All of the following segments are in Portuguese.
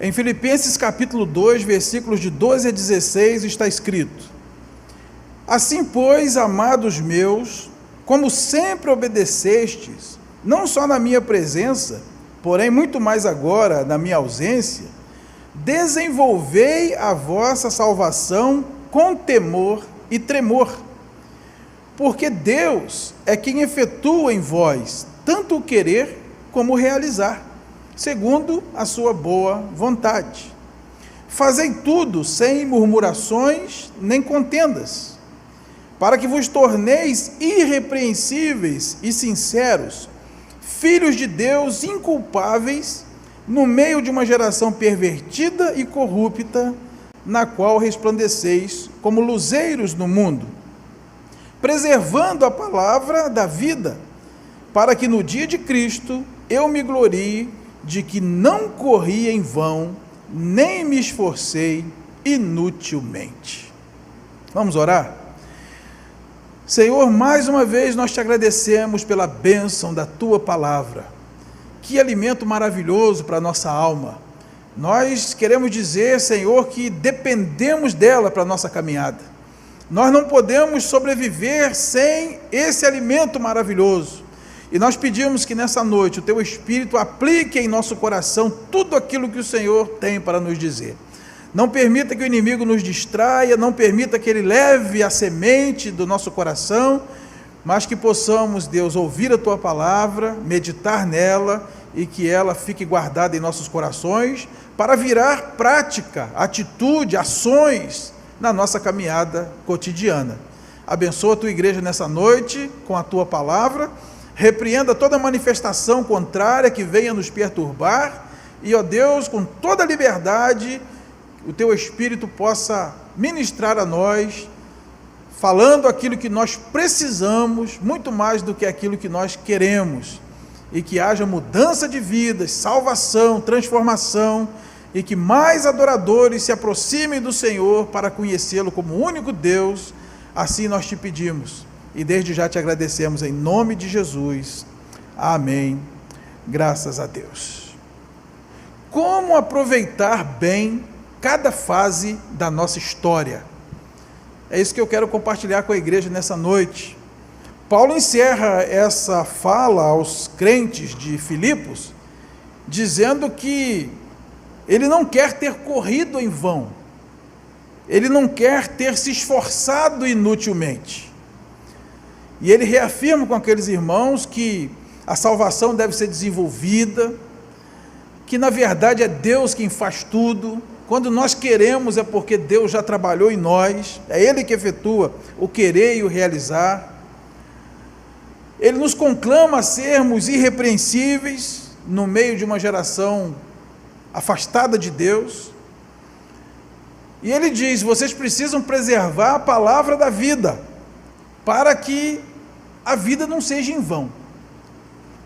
Em Filipenses capítulo 2, versículos de 12 a 16, está escrito: Assim, pois, amados meus, como sempre obedecestes, não só na minha presença, porém muito mais agora na minha ausência, desenvolvei a vossa salvação com temor e tremor, porque Deus é quem efetua em vós tanto o querer como o realizar, segundo a sua boa vontade. Fazei tudo sem murmurações nem contendas, para que vos torneis irrepreensíveis e sinceros, filhos de Deus inculpáveis, no meio de uma geração pervertida e corrupta, na qual resplandeceis como luzeiros no mundo, preservando a palavra da vida, para que no dia de Cristo eu me glorie de que não corri em vão, nem me esforcei inutilmente. Vamos orar? Senhor, mais uma vez nós te agradecemos pela bênção da tua palavra. Que alimento maravilhoso para a nossa alma. Nós queremos dizer, Senhor, que dependemos dela para a nossa caminhada. Nós não podemos sobreviver sem esse alimento maravilhoso. E nós pedimos que nessa noite o teu Espírito aplique em nosso coração tudo aquilo que o Senhor tem para nos dizer. Não permita que o inimigo nos distraia, não permita que ele leve a semente do nosso coração, mas que possamos, Deus, ouvir a tua palavra, meditar nela e que ela fique guardada em nossos corações para virar prática, atitude, ações na nossa caminhada cotidiana. Abençoa a tua igreja nessa noite com a tua palavra. Repreenda toda manifestação contrária que venha nos perturbar e, ó Deus, com toda liberdade, o teu Espírito possa ministrar a nós, falando aquilo que nós precisamos, muito mais do que aquilo que nós queremos, e que haja mudança de vidas, salvação, transformação, e que mais adoradores se aproximem do Senhor para conhecê-lo como único Deus. Assim nós te pedimos. E desde já te agradecemos em nome de Jesus. Amém. Graças a Deus. Como aproveitar bem cada fase da nossa história? É isso que eu quero compartilhar com a igreja nessa noite. Paulo encerra essa fala aos crentes de Filipos, dizendo que ele não quer ter corrido em vão. Ele não quer ter se esforçado inutilmente. E ele reafirma com aqueles irmãos que a salvação deve ser desenvolvida, que na verdade é Deus quem faz tudo. Quando nós queremos é porque Deus já trabalhou em nós, é Ele que efetua o querer e o realizar. Ele nos conclama a sermos irrepreensíveis no meio de uma geração afastada de Deus. E ele diz: vocês precisam preservar a palavra da vida, para que a vida não seja em vão.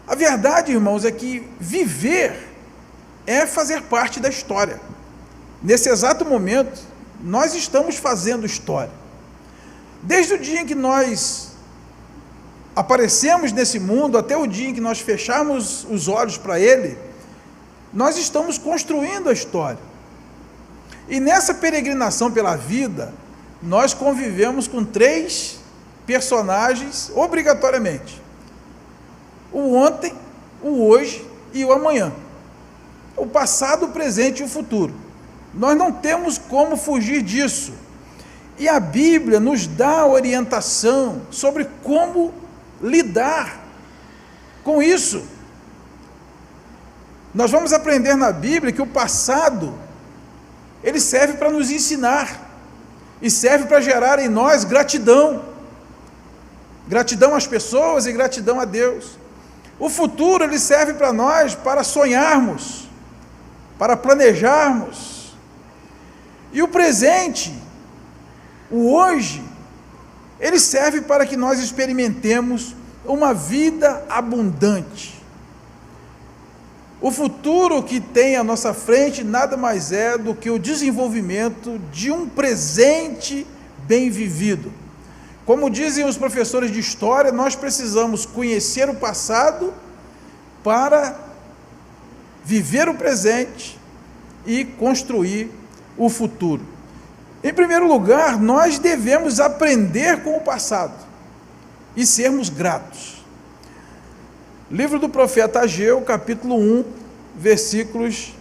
A verdade, irmãos, é que viver é fazer parte da história. Nesse exato momento, nós estamos fazendo história. Desde o dia em que nós aparecemos nesse mundo, até o dia em que nós fecharmos os olhos para ele, nós estamos construindo a história. E nessa peregrinação pela vida, nós convivemos com 3 personagens obrigatoriamente: o ontem, o hoje e o amanhã, o passado, o presente e o futuro. Nós não temos como fugir disso, e a Bíblia nos dá orientação sobre como lidar com isso. Nós vamos aprender na Bíblia que o passado, ele serve para nos ensinar, e serve para gerar em nós gratidão às pessoas e gratidão a Deus. O futuro, ele serve para nós para sonharmos, para planejarmos. E o presente, o hoje, ele serve para que nós experimentemos uma vida abundante. O futuro que tem à nossa frente nada mais é do que o desenvolvimento de um presente bem vivido. Como dizem os professores de história, nós precisamos conhecer o passado para viver o presente e construir o futuro. Em primeiro lugar, nós devemos aprender com o passado e sermos gratos. Livro do profeta Ageu, capítulo 1, versículos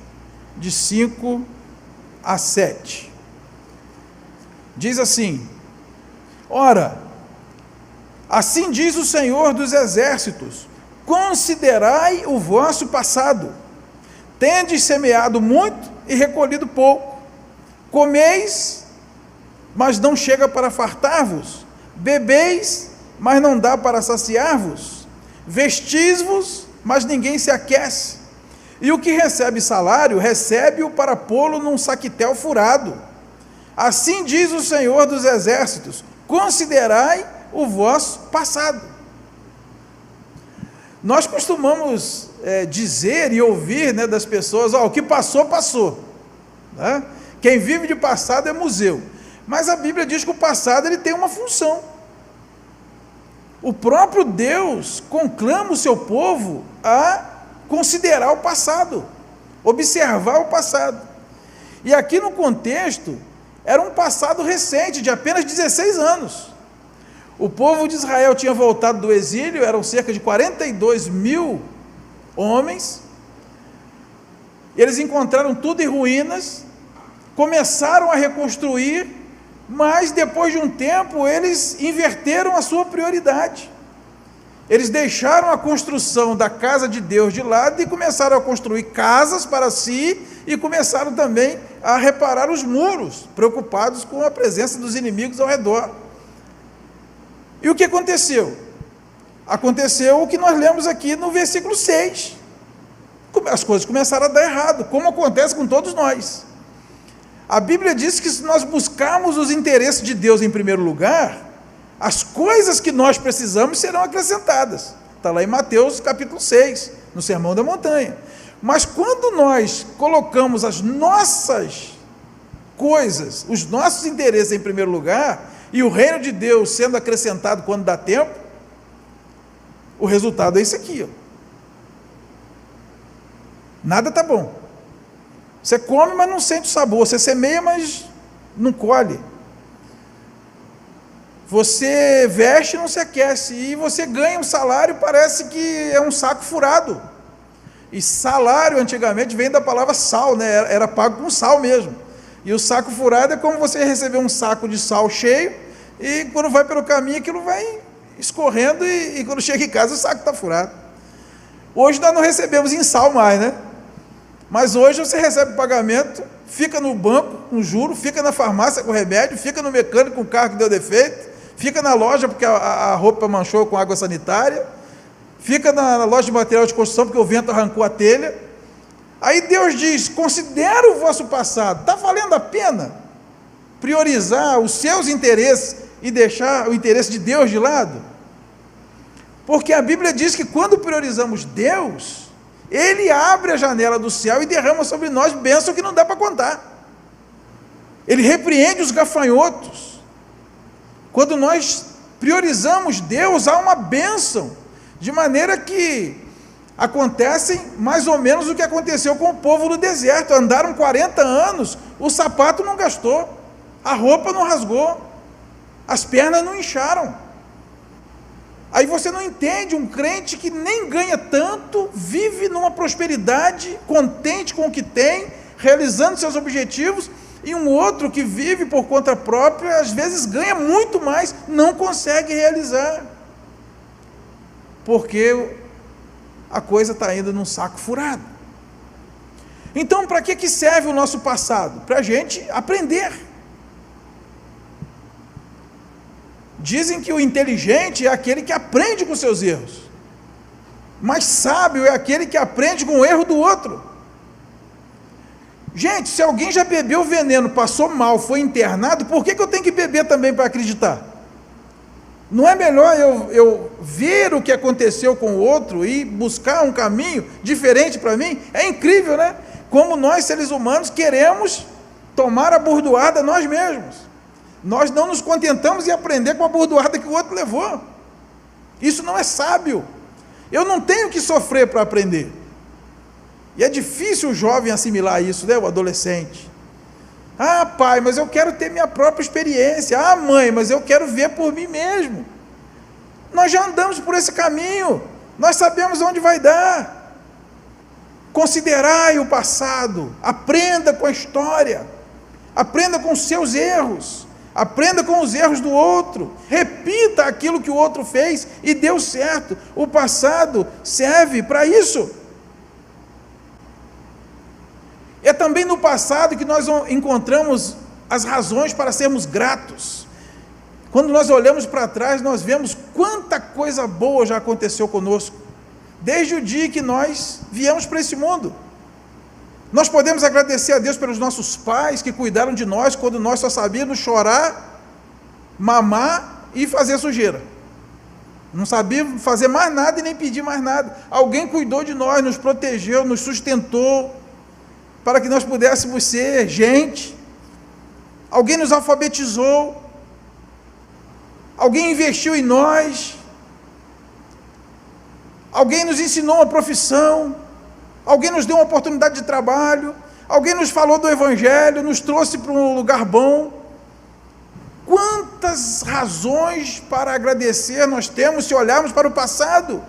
de 5 a 7. Diz assim: ora, assim diz o Senhor dos Exércitos, considerai o vosso passado, tendes semeado muito e recolhido pouco, comeis, mas não chega para fartar-vos, bebeis, mas não dá para saciar-vos, vestis-vos, mas ninguém se aquece, e o que recebe salário, recebe-o para pô-lo num saquitel furado. Assim diz o Senhor dos Exércitos, considerai o vosso passado. Nós costumamos dizer e ouvir, né, das pessoas, o que passou, passou. Né? Quem vive de passado é museu. Mas a Bíblia diz que o passado ele tem uma função. O próprio Deus conclama o seu povo a considerar o passado, observar o passado. E aqui no contexto, era um passado recente, de apenas 16 anos. O povo de Israel tinha voltado do exílio, eram cerca de 42 mil homens. Eles encontraram tudo em ruínas, começaram a reconstruir, mas depois de um tempo eles inverteram a sua prioridade. Eles deixaram a construção da casa de Deus de lado e começaram a construir casas para si e começaram também a reparar os muros, preocupados com a presença dos inimigos ao redor. E o que aconteceu? Aconteceu o que nós lemos aqui no versículo 6. As coisas começaram a dar errado, como acontece com todos nós. A Bíblia diz que se nós buscarmos os interesses de Deus em primeiro lugar, as coisas que nós precisamos serão acrescentadas. Está lá em Mateus capítulo 6, no Sermão da Montanha. Mas quando nós colocamos as nossas coisas, os nossos interesses em primeiro lugar, e o reino de Deus sendo acrescentado quando dá tempo, o resultado é isso aqui. Nada está bom. Você come, mas não sente o sabor. Você semeia, mas não colhe. Você veste e não se aquece. E você ganha um salário, parece que é um saco furado. E salário, antigamente, vem da palavra sal, né? Era pago com sal mesmo. E o saco furado é como você receber um saco de sal cheio, e quando vai pelo caminho, aquilo vai escorrendo, e quando chega em casa, o saco está furado. Hoje nós não recebemos em sal mais, né? Mas hoje você recebe o pagamento, fica no banco com juro, fica na farmácia com remédio, fica no mecânico com o carro que deu defeito, fica na loja porque a roupa manchou com água sanitária, fica na loja de material de construção porque o vento arrancou a telha. Aí Deus diz: considera o vosso passado. Está valendo a pena priorizar os seus interesses e deixar o interesse de Deus de lado? Porque a Bíblia diz que quando priorizamos Deus, Ele abre a janela do céu e derrama sobre nós bênção que não dá para contar. Ele repreende os gafanhotos. Quando nós priorizamos Deus, há uma bênção, de maneira que acontecem mais ou menos o que aconteceu com o povo no deserto. Andaram 40 anos, o sapato não gastou, a roupa não rasgou, as pernas não incharam. Aí você não entende um crente que nem ganha tanto, vive numa prosperidade, contente com o que tem, realizando seus objetivos, e um outro que vive por conta própria, às vezes ganha muito mais, não consegue realizar, porque a coisa está indo num saco furado. Então, para que serve o nosso passado? Para a gente aprender. Dizem que o inteligente é aquele que aprende com seus erros, mas sábio é aquele que aprende com o erro do outro. Gente, se alguém já bebeu veneno, passou mal, foi internado, por que eu tenho que beber também para acreditar? Não é melhor eu ver o que aconteceu com o outro e buscar um caminho diferente para mim? É incrível, né? Como nós, seres humanos, queremos tomar a bordoada nós mesmos. Nós não nos contentamos em aprender com a bordoada que o outro levou. Isso não é sábio. Eu não tenho que sofrer para aprender. E é difícil o jovem assimilar isso, né? O adolescente. Ah, pai, mas eu quero ter minha própria experiência. Ah, mãe, mas eu quero ver por mim mesmo. Nós já andamos por esse caminho. Nós sabemos onde vai dar. Considerai o passado. Aprenda com a história. Aprenda com os seus erros. Aprenda com os erros do outro. Repita aquilo que o outro fez e deu certo. O passado serve para isso. É também no passado que nós encontramos as razões para sermos gratos. Quando nós olhamos para trás, nós vemos quanta coisa boa já aconteceu conosco, desde o dia que nós viemos para esse mundo. Nós podemos agradecer a Deus pelos nossos pais que cuidaram de nós quando nós só sabíamos chorar, mamar e fazer sujeira. Não sabíamos fazer mais nada e nem pedir mais nada. Alguém cuidou de nós, nos protegeu, nos sustentou, para que nós pudéssemos ser gente. Alguém nos alfabetizou. Alguém investiu em nós. Alguém nos ensinou uma profissão. Alguém nos deu uma oportunidade de trabalho. Alguém nos falou do Evangelho, nos trouxe para um lugar bom. Quantas razões para agradecer nós temos se olharmos para o passado?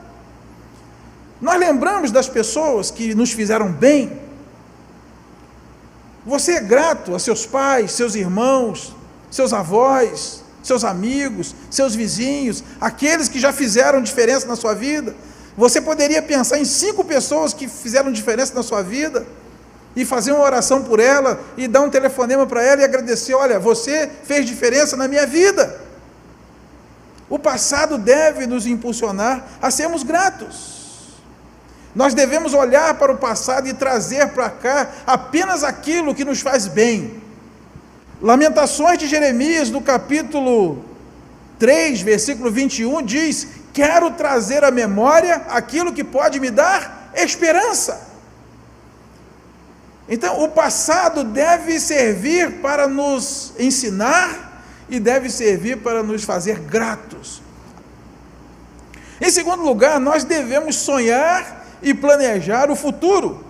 Nós lembramos das pessoas que nos fizeram bem. Você é grato a seus pais, seus irmãos, seus avós, seus amigos, seus vizinhos, aqueles que já fizeram diferença na sua vida. Você poderia pensar em 5 pessoas que fizeram diferença na sua vida e fazer uma oração por ela e dar um telefonema para ela e agradecer: olha, você fez diferença na minha vida. O passado deve nos impulsionar a sermos gratos. Nós devemos olhar para o passado e trazer para cá apenas aquilo que nos faz bem. Lamentações de Jeremias, no capítulo 3, versículo 21, diz: quero trazer à memória aquilo que pode me dar esperança. Então, o passado deve servir para nos ensinar e deve servir para nos fazer gratos. Em segundo lugar, nós devemos sonhar e planejar o futuro.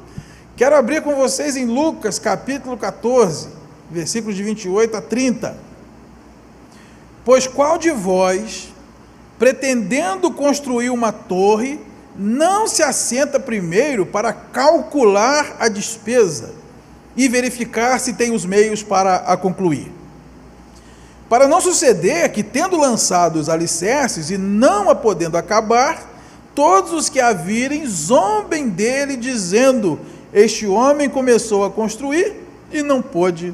Quero abrir com vocês em Lucas, capítulo 14, versículos de 28 a 30. Pois qual de vós, pretendendo construir uma torre, não se assenta primeiro para calcular a despesa e verificar se tem os meios para a concluir? Para não suceder que, tendo lançado os alicerces e não a podendo acabar, todos os que a virem zombem dele, dizendo: este homem começou a construir e não pôde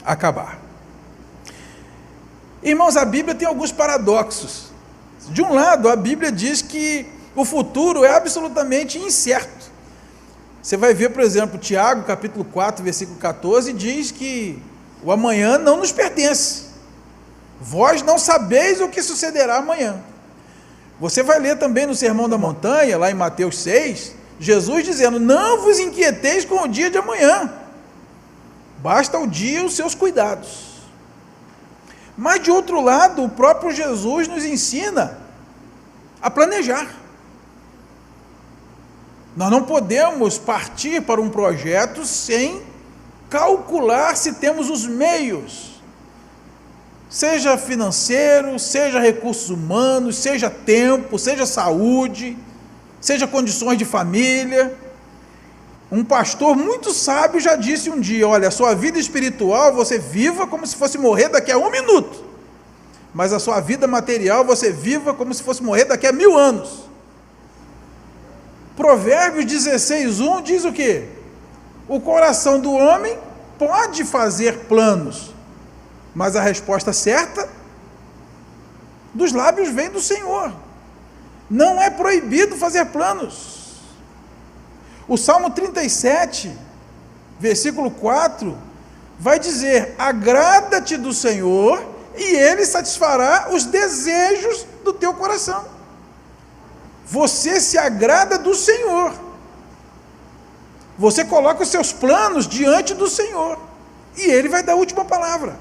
acabar. Irmãos, a Bíblia tem alguns paradoxos. De um lado, a Bíblia diz que o futuro é absolutamente incerto. Você vai ver, por exemplo, Tiago, capítulo 4, versículo 14, diz que o amanhã não nos pertence. Vós não sabeis o que sucederá amanhã. Você vai ler também no Sermão da Montanha, lá em Mateus 6, Jesus dizendo: não vos inquieteis com o dia de amanhã, basta o dia os seus cuidados. Mas de outro lado, o próprio Jesus nos ensina a planejar. Nós não podemos partir para um projeto sem calcular se temos os meios, seja financeiro, seja recursos humanos, seja tempo, seja saúde, seja condições de família. Um pastor muito sábio já disse um dia: olha, a sua vida espiritual você viva como se fosse morrer daqui a 1 minuto, mas a sua vida material você viva como se fosse morrer daqui a 1000 anos. Provérbios 16:1 diz o quê? O coração do homem pode fazer planos, mas a resposta certa dos lábios vem do Senhor. Não é proibido fazer planos. O Salmo 37, versículo 4, vai dizer: agrada-te do Senhor e Ele satisfará os desejos do teu coração. Você se agrada do Senhor. Você coloca os seus planos diante do Senhor e Ele vai dar a última palavra.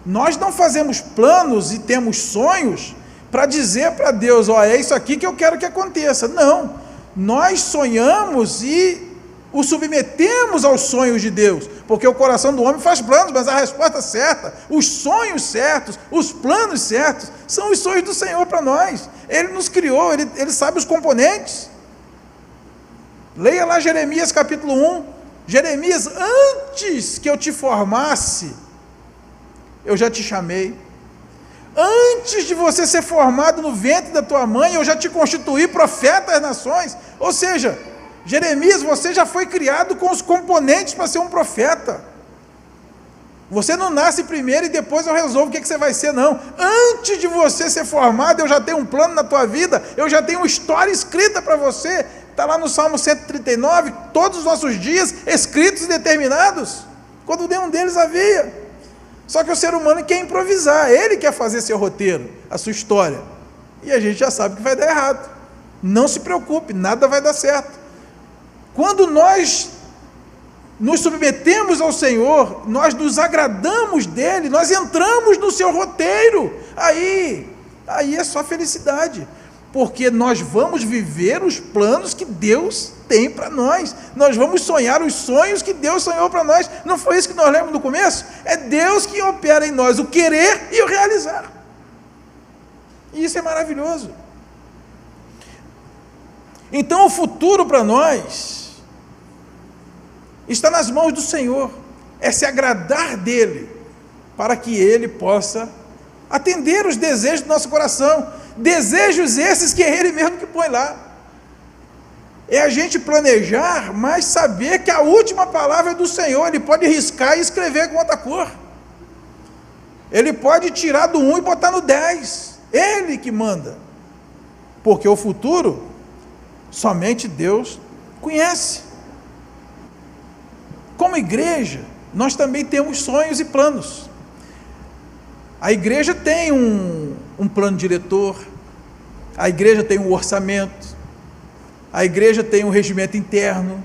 Nós não fazemos planos e temos sonhos para dizer para Deus, é isso aqui que eu quero que aconteça. Não, nós sonhamos e o submetemos aos sonhos de Deus, porque o coração do homem faz planos, mas a resposta certa, os sonhos certos, os planos certos, são os sonhos do Senhor para nós. Ele nos criou, Ele sabe os componentes. Leia lá Jeremias capítulo 1, Jeremias, antes que eu te formasse, eu já te chamei. Antes de você ser formado no ventre da tua mãe, eu já te constituí profeta das nações. Ou seja, Jeremias, você já foi criado com os componentes para ser um profeta. Você não nasce primeiro e depois eu resolvo o que você vai ser, não. Antes de você ser formado, eu já tenho um plano na tua vida, eu já tenho uma história escrita para você. Está lá no Salmo 139, todos os nossos dias escritos e determinados, quando nenhum deles havia. Só que o ser humano quer improvisar, ele quer fazer seu roteiro, a sua história. E a gente já sabe que vai dar errado. Não se preocupe, nada vai dar certo. Quando nós nos submetemos ao Senhor, nós nos agradamos dele, nós entramos no seu roteiro, aí é só felicidade, porque nós vamos viver os planos que Deus tem para nós, nós vamos sonhar os sonhos que Deus sonhou para nós. Não foi isso que nós lemos no começo? É Deus que opera em nós o querer e o realizar, e isso é maravilhoso. Então o futuro para nós está nas mãos do Senhor, é se agradar dele, para que ele possa atender os desejos do nosso coração, desejos esses que é ele mesmo que põe lá. É a gente planejar, mas saber que a última palavra é do Senhor. Ele pode riscar e escrever com outra cor, ele pode tirar do 1 e botar no 10, ele que manda, porque o futuro somente Deus conhece. Como igreja, nós também temos sonhos e planos. A igreja tem um plano diretor, a igreja tem um orçamento, a igreja tem um regimento interno.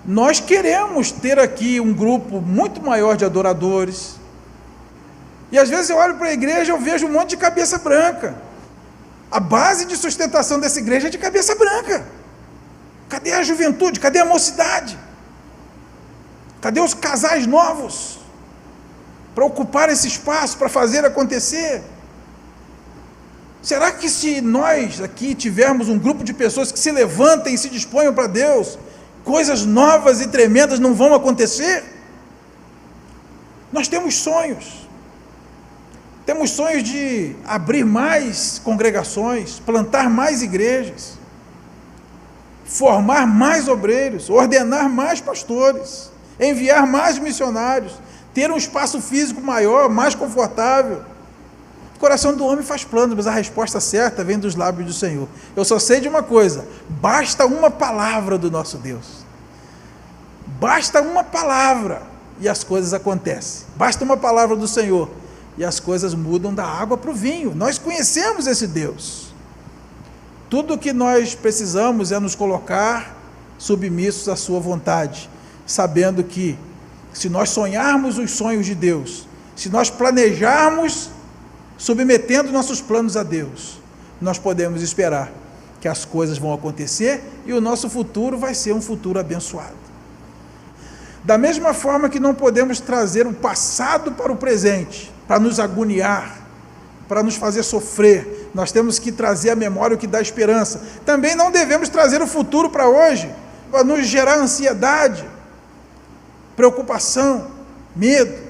Nós queremos ter aqui um grupo muito maior de adoradores, e às vezes eu olho para a igreja e eu vejo um monte de cabeça branca. A base de sustentação dessa igreja é de cabeça branca. Cadê a juventude? Cadê a mocidade? Cadê os casais novos para ocupar esse espaço, para fazer acontecer? Será que se nós aqui tivermos um grupo de pessoas que se levantem e se disponham para Deus, coisas novas e tremendas não vão acontecer? Nós temos sonhos de abrir mais congregações, plantar mais igrejas, formar mais obreiros, ordenar mais pastores, enviar mais missionários, ter um espaço físico maior, mais confortável. O coração do homem faz planos, mas a resposta certa vem dos lábios do Senhor. Eu só sei de uma coisa: basta uma palavra do nosso Deus, basta uma palavra e as coisas acontecem. Basta uma palavra do Senhor e as coisas mudam da água para o vinho. Nós conhecemos esse Deus. Tudo o que nós precisamos é nos colocar submissos à sua vontade, sabendo que, se nós sonharmos os sonhos de Deus, se nós planejarmos, submetendo nossos planos a Deus, nós podemos esperar que as coisas vão acontecer e o nosso futuro vai ser um futuro abençoado. Da mesma forma que não podemos trazer o passado para o presente, para nos agoniar, para nos fazer sofrer, nós temos que trazer à memória o que dá esperança. Também não devemos trazer o futuro para hoje, para nos gerar ansiedade, preocupação, medo.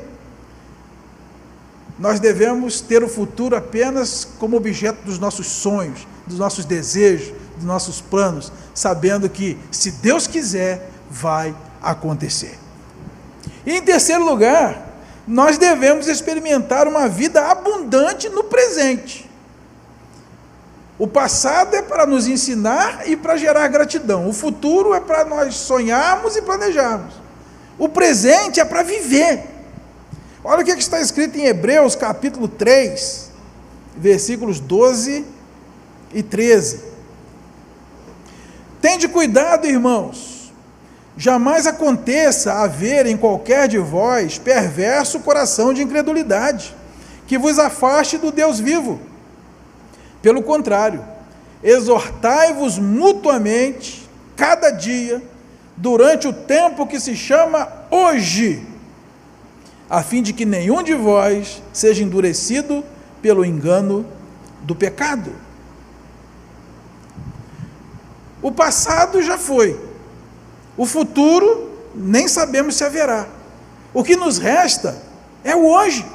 Nós devemos ter o futuro apenas como objeto dos nossos sonhos, dos nossos desejos, dos nossos planos, sabendo que, se Deus quiser, vai acontecer. E em terceiro lugar, nós devemos experimentar uma vida abundante no presente. O passado é para nos ensinar e para gerar gratidão. O futuro é para nós sonharmos e planejarmos. O presente é para viver. Olha o que está escrito em Hebreus capítulo 3, versículos 12 e 13. Tende cuidado, irmãos, jamais aconteça haver em qualquer de vós perverso coração de incredulidade, que vos afaste do Deus vivo. Pelo contrário, exortai-vos mutuamente, cada dia, durante o tempo que se chama hoje, a fim de que nenhum de vós seja endurecido pelo engano do pecado. O passado já foi, o futuro nem sabemos se haverá. O que nos resta é o hoje.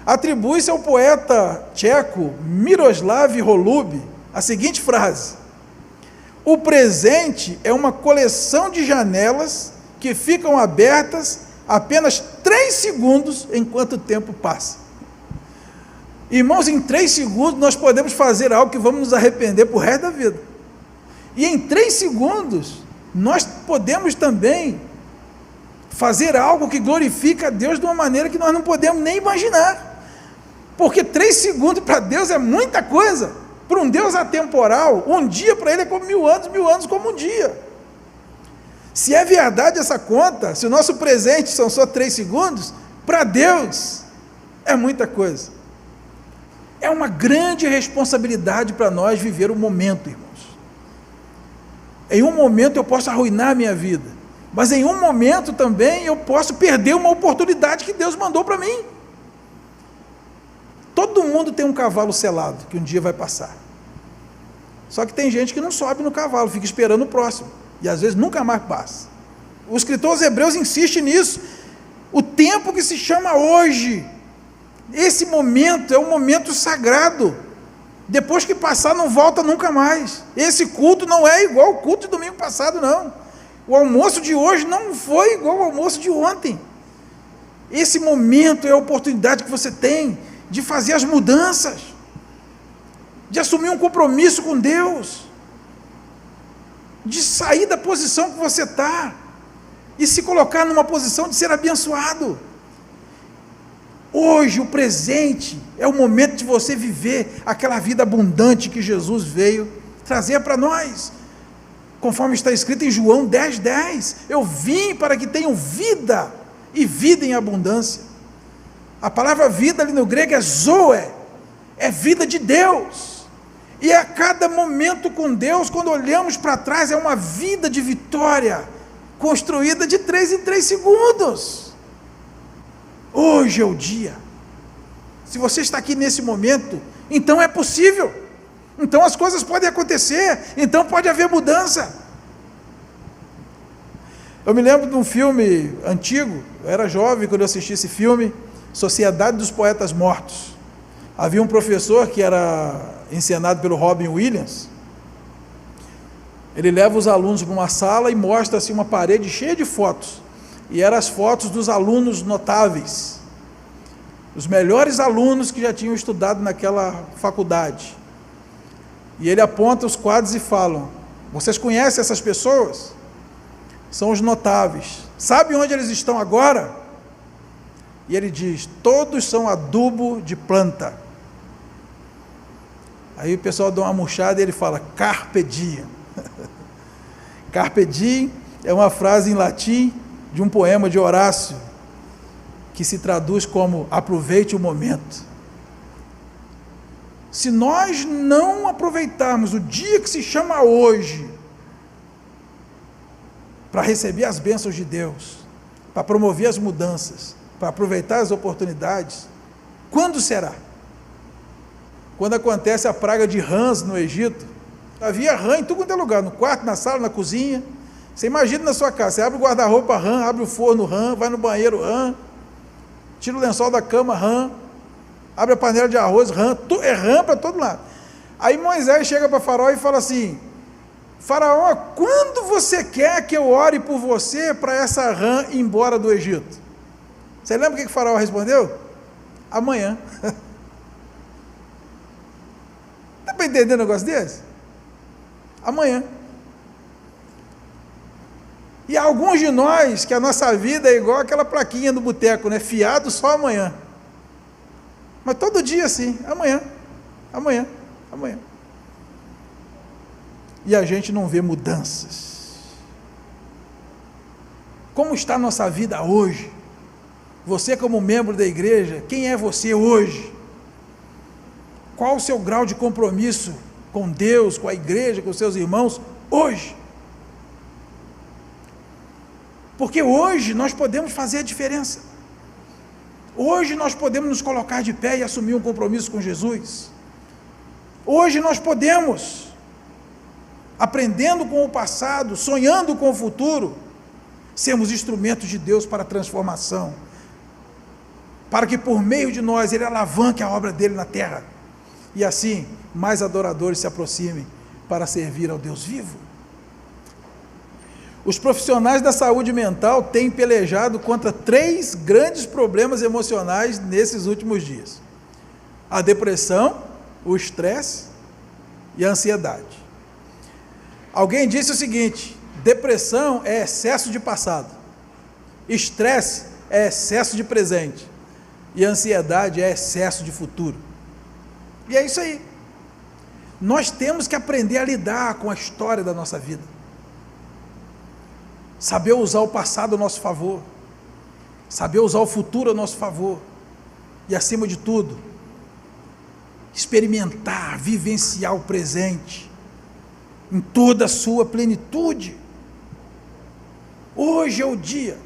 Atribui-se ao poeta tcheco Miroslav Holub a seguinte frase: o presente é uma coleção de janelas que ficam abertas apenas 3 segundos enquanto o tempo passa. Irmãos, em 3 segundos nós podemos fazer algo que vamos nos arrepender por resto da vida. E em 3 segundos nós podemos também fazer algo que glorifica a Deus de uma maneira que nós não podemos nem imaginar. Porque 3 segundos para Deus é muita coisa. Para um Deus atemporal, um dia para Ele é como 1000 anos como um dia. Se é verdade essa conta, se o nosso presente são só 3 segundos, para Deus é muita coisa. É uma grande responsabilidade para nós viver o momento, irmãos. Em um momento eu posso arruinar a minha vida, mas em um momento também eu posso perder uma oportunidade que Deus mandou para mim. Todo mundo tem um cavalo selado, que um dia vai passar. Só que tem gente que não sobe no cavalo, fica esperando o próximo, e às vezes nunca mais passa. O escritor aos Hebreus insiste nisso. O tempo que se chama hoje, esse momento é um momento sagrado. Depois que passar, não volta nunca mais. Esse culto não é igual ao culto de domingo passado, não. O almoço de hoje não foi igual ao almoço de ontem. Esse momento é a oportunidade que você tem de fazer as mudanças, de assumir um compromisso com Deus, de sair da posição que você está e se colocar numa posição de ser abençoado. Hoje, o presente, é o momento de você viver aquela vida abundante que Jesus veio trazer para nós, conforme está escrito em João 10:10, eu vim para que tenham vida, e vida em abundância. A palavra vida ali no grego é zoe, é vida de Deus, e a cada momento com Deus, quando olhamos para trás, é uma vida de vitória, construída de 3 em 3 segundos. Hoje é o dia. Se você está aqui nesse momento, então é possível, então as coisas podem acontecer, então pode haver mudança. Eu me lembro de um filme antigo, eu era jovem quando eu assisti esse filme, Sociedade dos Poetas Mortos. Havia um professor que era encenado pelo Robin Williams. Ele leva os alunos para uma sala e mostra assim, uma parede cheia de fotos, e eram as fotos dos alunos notáveis, os melhores alunos que já tinham estudado naquela faculdade, e ele aponta os quadros e fala: vocês conhecem essas pessoas? São os notáveis. Sabe onde eles estão agora? E ele diz: todos são adubo de planta. Aí o pessoal dá uma murchada e ele fala: carpe diem. Carpe diem é uma frase em latim de um poema de Horácio, que se traduz como aproveite o momento. Se nós não aproveitarmos o dia que se chama hoje, para receber as bênçãos de Deus, para promover as mudanças, para aproveitar as oportunidades, quando será? Quando acontece a praga de rãs no Egito, havia rã em tudo quanto é lugar, no quarto, na sala, na cozinha. Você imagina na sua casa, você abre o guarda-roupa rã, abre o forno rã, vai no banheiro rã, tira o lençol da cama rã, abre a panela de arroz rã, é rã para todo lado. Aí Moisés chega para Faraó e fala assim: Faraó, quando você quer que eu ore por você para essa rã ir embora do Egito? Você lembra o que o Faraó respondeu? Amanhã. Dá para entender um negócio desse? Amanhã. E há alguns de nós que a nossa vida é igual aquela plaquinha do boteco, né? Fiado só amanhã. Mas todo dia assim, amanhã, amanhã, amanhã. E a gente não vê mudanças. Como está a nossa vida hoje? Você como membro da igreja, quem é você hoje? Qual o seu grau de compromisso com Deus, com a igreja, com os seus irmãos, hoje? Porque hoje nós podemos fazer a diferença. Hoje nós podemos nos colocar de pé e assumir um compromisso com Jesus. Hoje nós podemos, aprendendo com o passado, sonhando com o futuro, sermos instrumentos de Deus para a transformação, para que por meio de nós Ele alavanque a obra dele na terra, e assim mais adoradores se aproximem para servir ao Deus vivo. Os profissionais da saúde mental têm pelejado contra 3 grandes problemas emocionais nesses últimos dias: a depressão, o estresse e a ansiedade. Alguém disse o seguinte: depressão é excesso de passado, estresse é excesso de presente e ansiedade é excesso de futuro. E é isso aí. Nós temos que aprender a lidar com a história da nossa vida, saber usar o passado a nosso favor, saber usar o futuro a nosso favor e, acima de tudo, experimentar, vivenciar o presente em toda a sua plenitude. Hoje é o dia.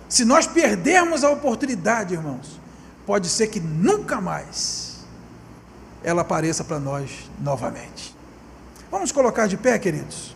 Se nós perdermos a oportunidade, irmãos, pode ser que nunca mais ela apareça para nós novamente. Vamos colocar de pé, queridos?